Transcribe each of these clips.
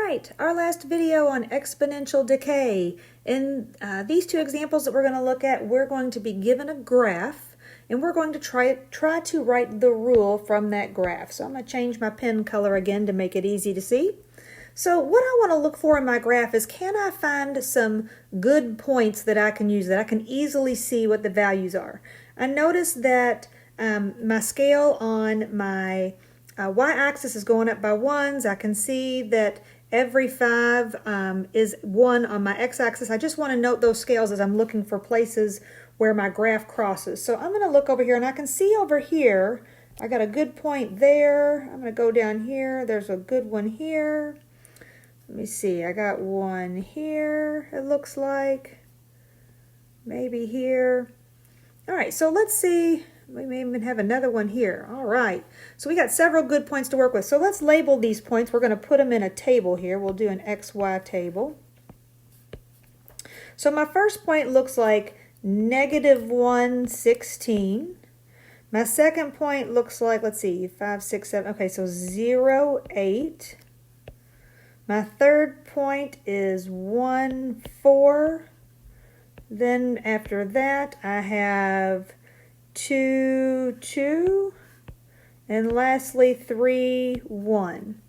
right, our last video on exponential decay. In these two examples that we're going to look at, we're going to be given a graph and we're going to try to write the rule from that graph. So I'm going to change my pen color again to make it easy to see. So what I want to look for in my graph is, can I find some good points that I can use, that I can easily see what the values are? I notice that my scale on my y-axis is going up by ones. I can see that every 5 is 1 on my x-axis. I just want to note those scales as I'm looking for places where my graph crosses. So I'm going to look over here and I can see over here, I got a good point there. I'm going to go down here. There's a good one here. Let me see, I got one here, it looks like. Maybe here. All right, so let's see. We may even have another one here. All right, so we got several good points to work with. So let's label these points. We're going to put them in a table here. We'll do an XY table. So my first point looks like -1, 16. My second point looks like, let's see, 5, 6, 7. Okay, so 0, 8. My third point is 1, 4. Then after that, I have 2, 2. And lastly, 3, 1.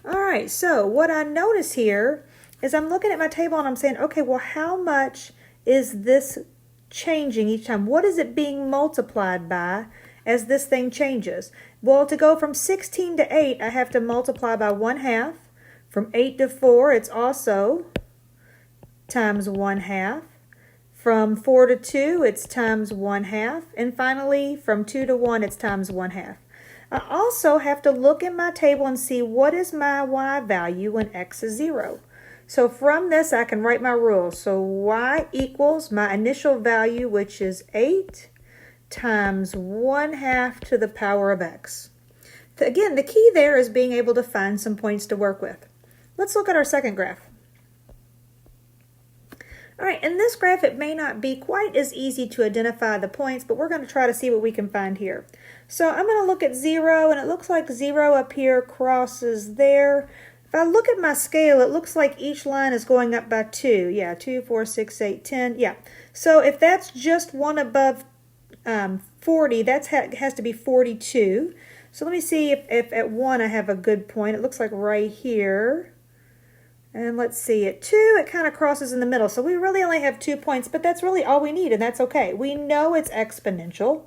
All right, so what I notice here is I'm looking at my table and I'm saying, okay, well, how much is this changing each time? What is it being multiplied by as this thing changes? Well, to go from 16 to 8, I have to multiply by 1/2. From 8 to 4, it's also times 1/2. From 4 to 2, it's times 1/2. And finally, from 2 to 1, it's times 1/2. I also have to look at my table and see what is my y value when x is 0. So from this, I can write my rule. So y equals my initial value, which is 8, times 1/2 to the power of x. Again, the key there is being able to find some points to work with. Let's look at our second graph. All right, in this graph, it may not be quite as easy to identify the points, but we're going to try to see what we can find here. So I'm going to look at 0, and it looks like 0 up here crosses there. If I look at my scale, it looks like each line is going up by 2. Yeah, 2, 4, 6, 8, 10. Yeah. So if that's just one above 40, that has to be 42. So let me see if at 1 I have a good point. It looks like right here. And let's see, at 2, it kind of crosses in the middle. So we really only have 2 points, but that's really all we need, and that's okay. We know it's exponential.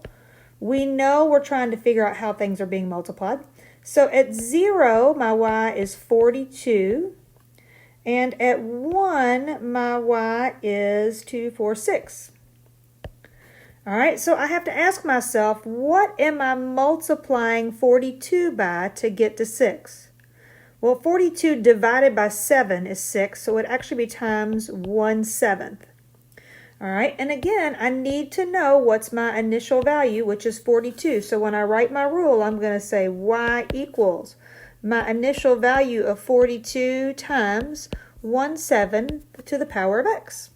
We know we're trying to figure out how things are being multiplied. So at 0, my y is 42. And at 1, my y is 2, 4, 6. All right, so I have to ask myself, what am I multiplying 42 by to get to 6? Well, 42 divided by 7 is 6, so it would actually be times 1/7. All right, and again, I need to know what's my initial value, which is 42. So when I write my rule, I'm going to say y equals my initial value of 42 times 1/7 to the power of x.